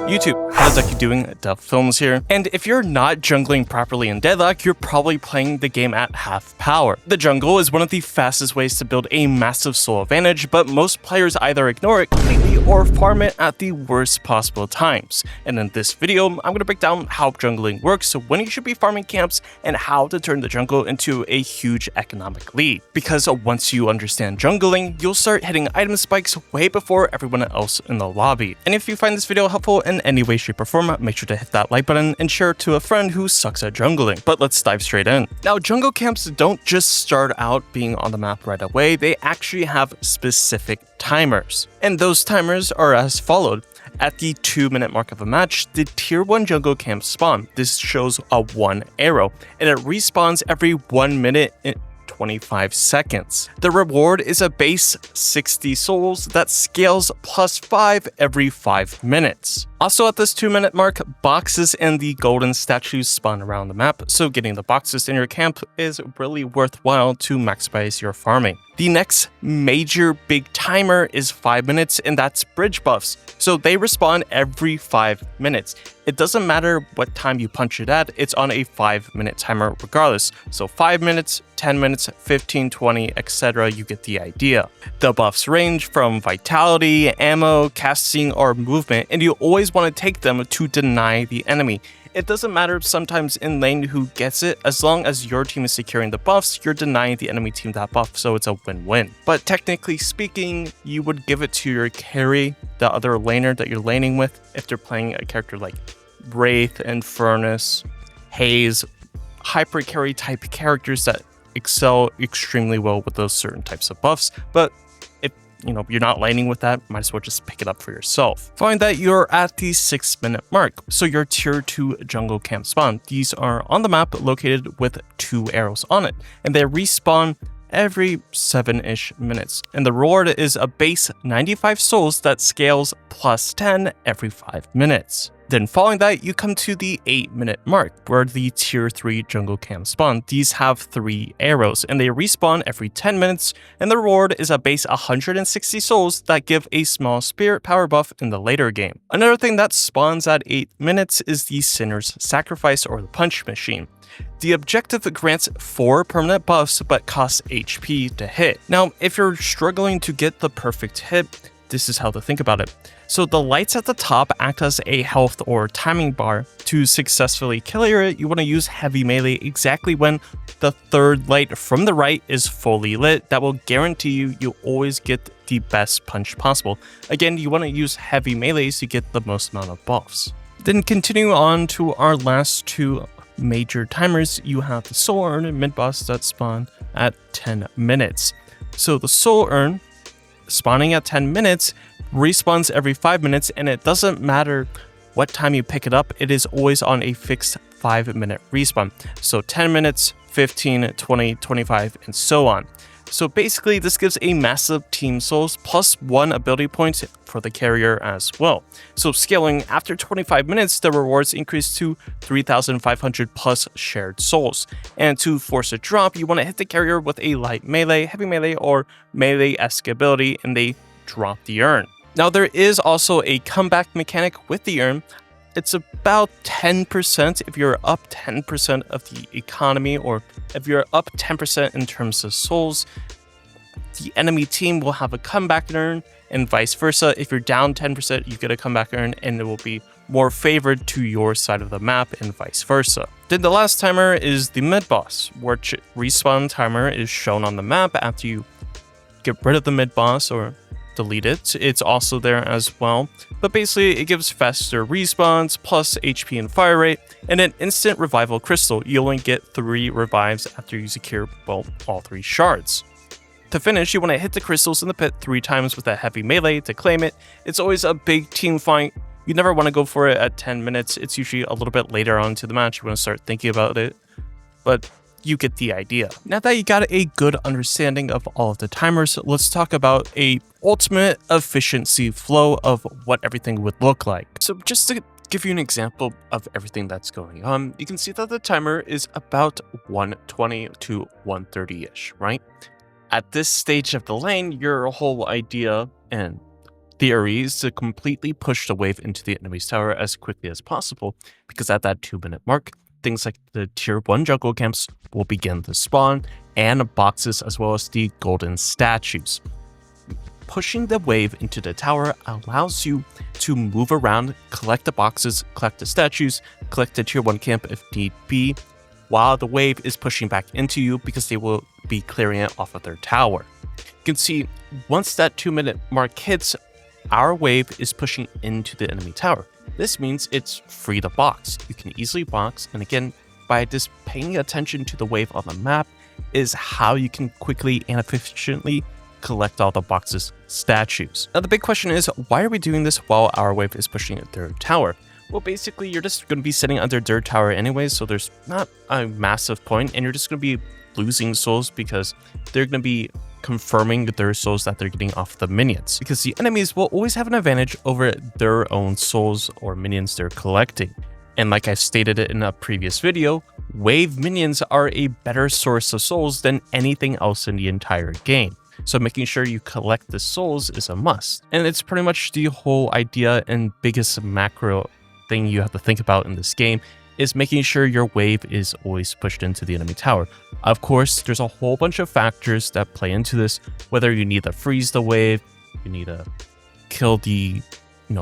YouTube, how's Ducky doing? Duff Films here. And if you're not jungling properly in Deadlock, you're probably playing the game at half power. The jungle is one of the fastest ways to build a massive soul advantage, but most players either ignore it completely or farm it at the worst possible times. And in this video, I'm going to break down how jungling works, when you should be farming camps, and how to turn the jungle into a huge economic lead. Because once you understand jungling, you'll start hitting item spikes way before everyone else in the lobby. And if you find this video helpful in any way, shape, or form, make sure to hit that like button and share it to a friend who sucks at jungling. But let's dive straight in. Now, jungle camps don't just start out being on the map right away, they actually have specific timers. And those timers are as followed. At the 2-minute mark of a match, the tier 1 jungle camp spawn. This shows a 1 arrow, and it respawns every 1 minute and 25 seconds. The reward is a base 60 souls that scales +5 every 5 minutes. Also at this 2-minute mark, boxes and the golden statues spawn around the map, so getting the boxes in your camp is really worthwhile to maximize your farming. The next major big timer is 5 minutes, and that's bridge buffs, so they respawn every 5 minutes. It doesn't matter what time you punch it at, it's on a 5-minute timer regardless. So 5 minutes, 10 minutes, 15, 20, etc. You get the idea. The buffs range from vitality, ammo, casting, or movement, and you always want to take them to deny the enemy. It doesn't matter sometimes in lane who gets it, as long as your team is securing the buffs, you're denying the enemy team that buff, so it's a win-win. But technically speaking, you would give it to your carry, the other laner that you're laning with, if they're playing a character like Wraith and Furnace, Haze, hyper carry type characters that excel extremely well with those certain types of buffs. But if you're not laning with that, might as well just pick it up for yourself. Find that you're at the 6-minute mark, so your tier 2 jungle camp spawn. These are on the map located with 2 arrows on it, and they respawn every 7-ish minutes. And the reward is a base 95 souls that scales +10 every 5 minutes. Then following that, you come to the 8-minute mark, where the tier 3 jungle camp spawn. These have 3 arrows, and they respawn every 10 minutes, and the reward is a base 160 souls that give a small spirit power buff in the later game. Another thing that spawns at 8 minutes is the Sinner's Sacrifice, or the Punch Machine. The objective grants 4 permanent buffs, but costs HP to hit. Now, if you're struggling to get the perfect hit, this is how to think about it. So the lights at the top act as a health or timing bar. To successfully clear it, you want to use heavy melee exactly when the 3rd light from the right is fully lit. That will guarantee you always get the best punch possible. Again, you want to use heavy melees to get the most amount of buffs. Then continue on to our last 2 major timers. You have the Soul Urn and mid-boss that spawn at 10 minutes. So the Soul Urn, spawning at 10 minutes, respawns every 5 minutes, and it doesn't matter what time you pick it up, it is always on a fixed 5-minute respawn. So 10 minutes, 15, 20, 25, and so on. So basically, this gives a massive team souls plus 1 ability point for the carrier as well. So scaling after 25 minutes, the rewards increase to 3,500 plus shared souls. And to force a drop, you want to hit the carrier with a light melee, heavy melee, or melee-esque ability, and they drop the urn. Now, there is also a comeback mechanic with the urn. It's about 10% if you're up 10% of the economy, or if you're up 10% in terms of souls, the enemy team will have a comeback urn, and vice versa. If you're down 10%, you get a comeback urn, and it will be more favored to your side of the map, and vice versa. Then the last timer is the mid-boss, which respawn timer is shown on the map after you get rid of the mid-boss or delete it. It's also there as well, but basically it gives faster respawns plus HP and fire rate and an instant revival crystal. You only get 3 revives after you secure all 3 shards. To finish, you want to hit the crystals in the pit 3 times with a heavy melee to claim it. It's always a big team fight. You never want to go for it at 10 minutes. It's usually a little bit later on to the match you want to start thinking about it, but you get the idea. Now that you got a good understanding of all of the timers, let's talk about a ultimate efficiency flow of what everything would look like. So just to give you an example of everything that's going on, you can see that the timer is about 120 to 130-ish, right? At this stage of the lane, your whole idea and theory is to completely push the wave into the enemy's tower as quickly as possible, because at that 2-minute mark, things like the tier 1 jungle camps will begin to spawn, and boxes as well as the golden statues. Pushing the wave into the tower allows you to move around, collect the boxes, collect the statues, collect the tier 1 camp if need be, while the wave is pushing back into you because they will be clearing it off of their tower. You can see once that 2-minute mark hits, our wave is pushing into the enemy tower. This means it's free to box. You can easily box, and again, by just paying attention to the wave on the map is how you can quickly and efficiently collect all the boxes statues. Now the big question is, why are we doing this while our wave is pushing their tower? Well, basically you're just going to be sitting under their tower anyway, so there's not a massive point, and you're just going to be losing souls because they're going to be confirming their souls that they're getting off the minions, because the enemies will always have an advantage over their own souls or minions they're collecting. And like I stated it in a previous video, wave minions are a better source of souls than anything else in the entire game. So making sure you collect the souls is a must. And it's pretty much the whole idea and biggest macro thing you have to think about in this game is making sure your wave is always pushed into the enemy tower. Of course, there's a whole bunch of factors that play into this, whether you need to freeze the wave, you need to kill the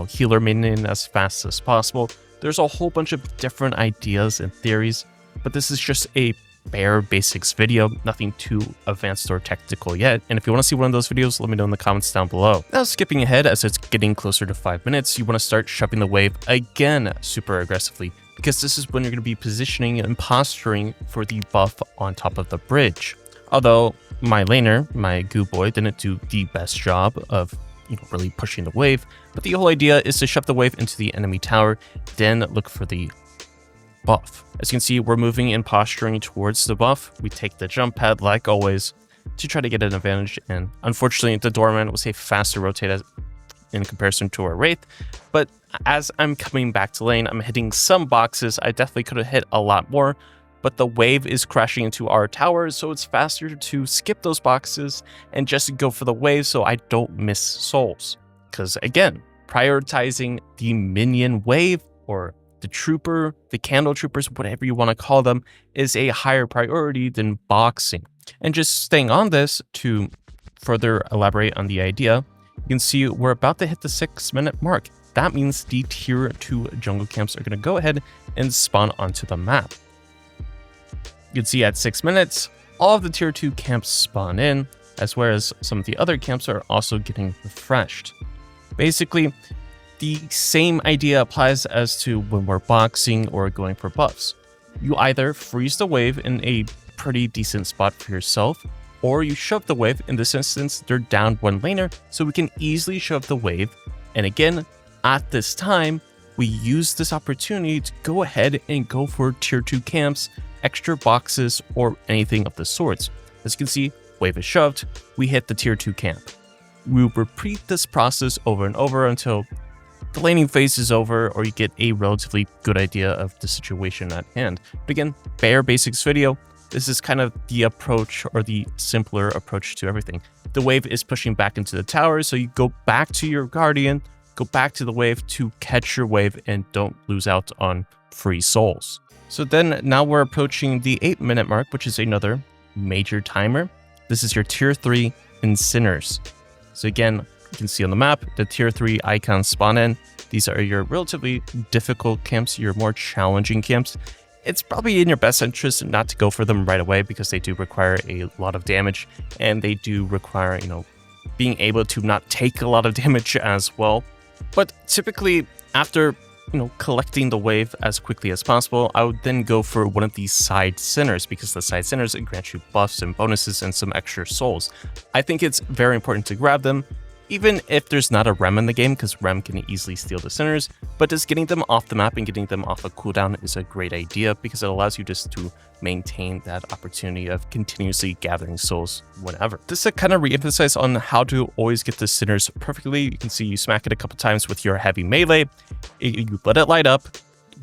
healer minion as fast as possible. There's a whole bunch of different ideas and theories, but this is just a bare basics video, nothing too advanced or technical yet. And if you want to see one of those videos, let me know in the comments down below. Now skipping ahead, as it's getting closer to 5 minutes, you want to start shoving the wave again super aggressively, because this is when you're going to be positioning and posturing for the buff on top of the bridge. Although my laner, my goo boy, didn't do the best job of really pushing the wave, but the whole idea is to shove the wave into the enemy tower, then look for the buff. As you can see, we're moving and posturing towards the buff. We take the jump pad like always to try to get an advantage, and unfortunately the doorman was a faster rotate in comparison to our wraith. But as I'm coming back to lane, I'm hitting some boxes. I definitely could have hit a lot more, but the wave is crashing into our tower, so it's faster to skip those boxes and just go for the wave so I don't miss souls. Because again, prioritizing the minion wave, or the trooper, the candle troopers, whatever you want to call them, is a higher priority than boxing. And just staying on this to further elaborate on the idea, you can see we're about to hit the 6-minute mark. That means the tier 2 jungle camps are going to go ahead and spawn onto the map. You can see at 6 minutes, all of the tier 2 camps spawn in, as well as some of the other camps are also getting refreshed. Basically, the same idea applies as to when we're boxing or going for buffs. You either freeze the wave in a pretty decent spot for yourself, or you shove the wave. In this instance, they're down one laner, so we can easily shove the wave. And again, at this time, we use this opportunity to go ahead and go for tier 2 camps, extra boxes, or anything of the sorts. As you can see, wave is shoved, we hit the tier 2 camp. We'll repeat this process over and over until the laning phase is over, or you get a relatively good idea of the situation at hand. But again, bare basics video. This is kind of the approach, or the simpler approach to everything. The wave is pushing back into the tower, so you go back to your guardian, go back to the wave to catch your wave and don't lose out on free souls. So then now we're approaching the 8-minute mark, which is another major timer. This is your tier 3 Incinerators. So again, you can see on the map, the tier 3 icons spawn in. These are your relatively difficult camps, your more challenging camps. It's probably in your best interest not to go for them right away, because they do require a lot of damage, and they do require, being able to not take a lot of damage as well. But typically, after collecting the wave as quickly as possible, I would then go for one of these side centers, because the side centers grant you buffs and bonuses and some extra souls. I think it's very important to grab them, even if there's not a Rem in the game, because Rem can easily steal the centers, but just getting them off the map and getting them off a cooldown is a great idea, because it allows you just to maintain that opportunity of continuously gathering souls whenever. This to kind of re-emphasize on how to always get the centers perfectly. You can see you smack it a couple times with your heavy melee, you let it light up.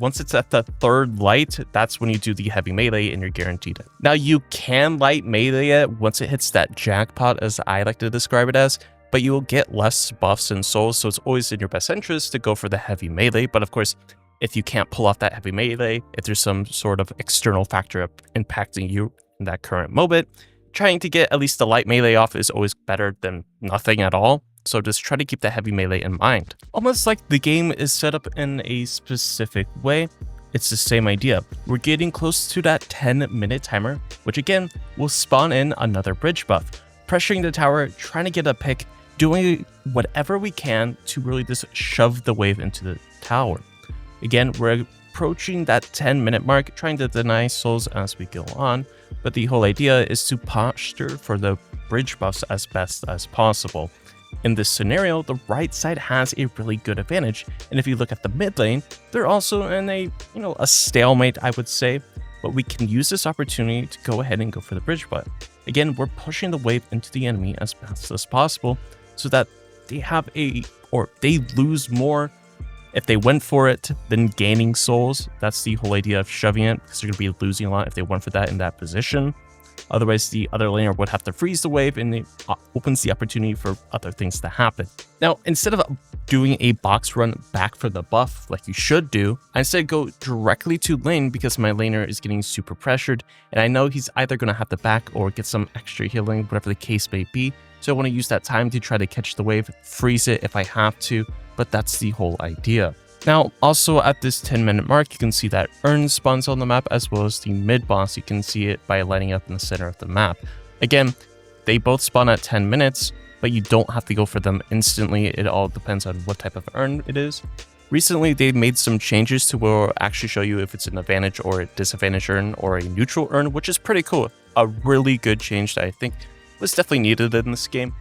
Once it's at the 3rd light, that's when you do the heavy melee and you're guaranteed it. Now you can light melee it once it hits that jackpot, as I like to describe it as, but you will get less buffs and souls, so it's always in your best interest to go for the heavy melee. But of course, if you can't pull off that heavy melee, if there's some sort of external factor impacting you in that current moment, trying to get at least the light melee off is always better than nothing at all. So just try to keep the heavy melee in mind. Almost like the game is set up in a specific way, it's the same idea. We're getting close to that 10-minute timer, which again will spawn in another bridge buff. Pressuring the tower, trying to get a pick, doing whatever we can to really just shove the wave into the tower. Again, we're approaching that 10-minute mark, trying to deny souls as we go on, but the whole idea is to posture for the bridge buffs as best as possible. In this scenario, the right side has a really good advantage, and if you look at the mid lane, they're also in a stalemate, I would say, but we can use this opportunity to go ahead and go for the bridge buff. Again, we're pushing the wave into the enemy as fast as possible so that they they lose more if they went for it than gaining souls. That's the whole idea of shoving it, because they're going to be losing a lot if they went for that in that position. Otherwise, the other laner would have to freeze the wave, and it opens the opportunity for other things to happen. Now, instead of doing a box run back for the buff like you should do, I instead go directly to lane because my laner is getting super pressured, and I know he's either going to have to back or get some extra healing, whatever the case may be. So I want to use that time to try to catch the wave, freeze it if I have to, but that's the whole idea. Now, also at this 10-minute mark, you can see that urn spawns on the map, as well as the mid-boss. You can see it by lighting up in the center of the map. Again, they both spawn at 10 minutes, but you don't have to go for them instantly. It all depends on what type of urn it is. Recently, they made some changes to where it'll actually show you if it's an advantage or a disadvantage urn or a neutral urn, which is pretty cool. A really good change that I think was definitely needed in this game.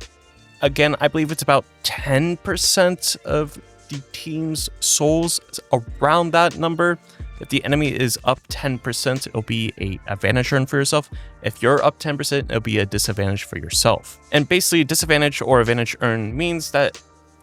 Again, I believe it's about 10% of the team's souls, around that number. If the enemy is up 10%, it'll be a advantage urn for yourself. If you're up 10%, it'll be a disadvantage for yourself. And basically, disadvantage or advantage urn means that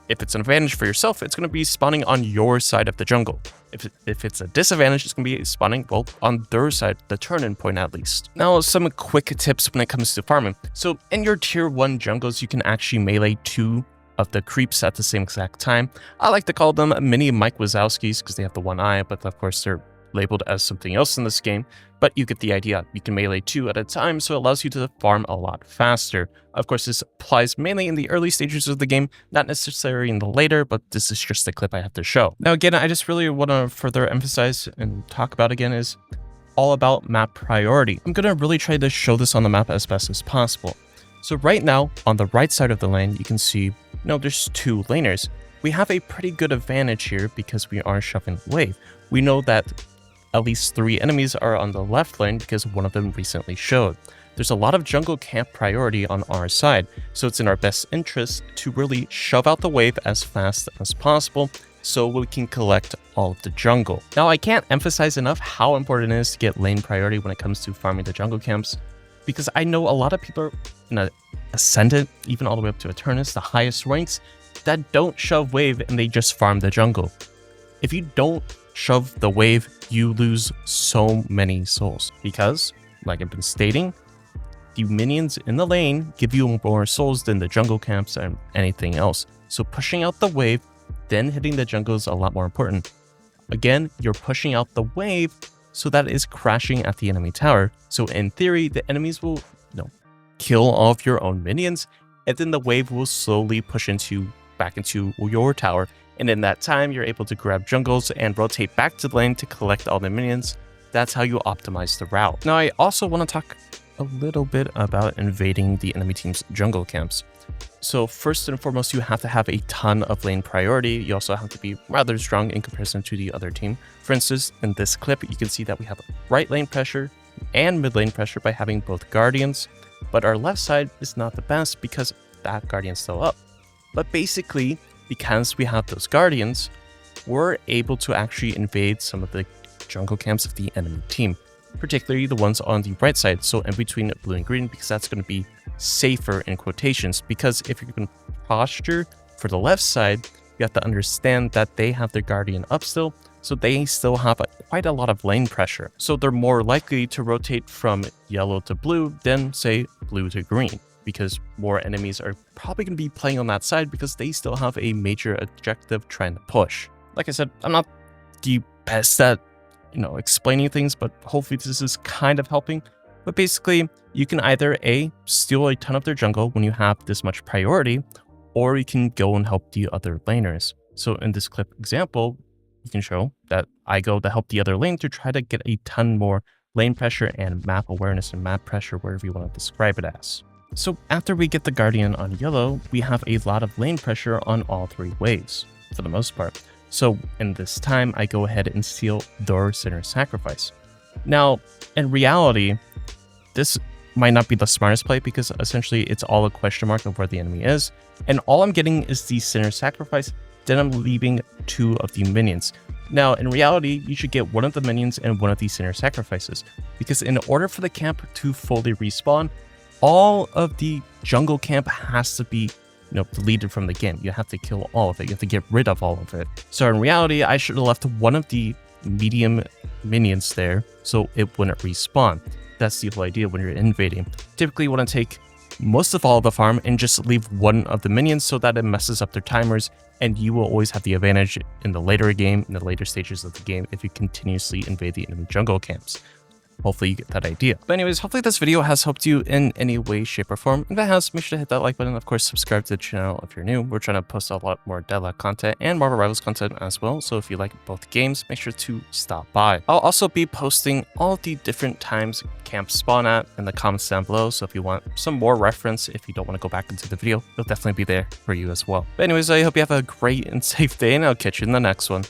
if it's an advantage for yourself, it's going to be spawning on your side of the jungle. If it's a disadvantage, it's going to be spawning, well, on their side, the turn-in point at least. Now, some quick tips when it comes to farming. So in your tier 1 jungles, you can actually melee 2 of the creeps at the same exact time. I like to call them mini Mike Wazowskis because they have the one eye, but of course they're labeled as something else in this game. But you get the idea. You can melee 2 at a time, so it allows you to farm a lot faster. Of course, this applies mainly in the early stages of the game, not necessarily in the later, but this is just the clip I have to show. Now again, I just really want to further emphasize and talk about again is all about map priority. I'm going to really try to show this on the map as best as possible. So right now, on the right side of the lane, you can see, there's 2 laners. We have a pretty good advantage here because we are shoving the wave. We know that at least 3 enemies are on the left lane because one of them recently showed. There's a lot of jungle camp priority on our side, so it's in our best interest to really shove out the wave as fast as possible so we can collect all of the jungle. Now, I can't emphasize enough how important it is to get lane priority when it comes to farming the jungle camps, because I know a lot of people are in an Ascendant, even all the way up to Eternus, the highest ranks, that don't shove wave and they just farm the jungle. If you don't shove the wave, you lose so many souls because, like I've been stating, the minions in the lane give you more souls than the jungle camps and anything else. So pushing out the wave, then hitting the jungle is a lot more important. Again, you're pushing out the wave so that it is crashing at the enemy tower. So in theory, the enemies will kill all of your own minions, and then the wave will slowly push back into your tower. And in that time, you're able to grab jungles and rotate back to the lane to collect all the minions. That's how you optimize the route. Now, I also want to talk a little bit about invading the enemy team's jungle camps. So first and foremost, you have to have a ton of lane priority. You also have to be rather strong in comparison to the other team. For instance, in this clip, you can see that we have right lane pressure and mid lane pressure by having both guardians, but our left side is not the best because that guardian's still up. But basically, because we have those guardians, we're able to actually invade some of the jungle camps of the enemy team, particularly the ones on the right side, so in between blue and green, because that's going to be safer in quotations. Because if you're going to posture for the left side, you have to understand that they have their guardian up still, so they still have quite a lot of lane pressure. So they're more likely to rotate from yellow to blue than, say, blue to green. because more enemies are probably going to be playing on that side because they still have a major objective trying to push. Like I said, I'm not the best at, explaining things, but hopefully this is kind of helping. But basically, you can either A, steal a ton of their jungle when you have this much priority, or you can go and help the other laners. So in this clip example, you can show that I go to help the other lane to try to get a ton more lane pressure and map awareness and map pressure, wherever you want to describe it as. So after we get the Guardian on yellow, we have a lot of lane pressure on all 3 waves, for the most part. So in this time, I go ahead and steal their center sacrifice. Now, in reality, this might not be the smartest play because essentially it's all a question mark of where the enemy is. And all I'm getting is the center sacrifice, then I'm leaving 2 of the minions. Now, in reality, you should get 1 of the minions and 1 of the center sacrifices, because in order for the camp to fully respawn, all of the jungle camp has to be deleted from the game. You have to kill all of it. You have to get rid of all of it. So in reality, I should have left 1 of the medium minions there so it wouldn't respawn. That's the whole idea when you're invading. Typically, you want to take most of all of the farm and just leave 1 of the minions so that it messes up their timers, and you will always have the advantage in the later game, in the later stages of the game, if you continuously invade the enemy jungle camps. Hopefully you get that idea. But anyways, hopefully this video has helped you in any way, shape, or form. If it has, make sure to hit that like button. Of course, subscribe to the channel if you're new. We're trying to post a lot more Deadlock content and Marvel Rivals content as well. So if you like both games, make sure to stop by. I'll also be posting all the different times camps spawn at in the comments down below. So if you want some more reference, if you don't want to go back into the video, it'll definitely be there for you as well. But anyways, I hope you have a great and safe day, and I'll catch you in the next one.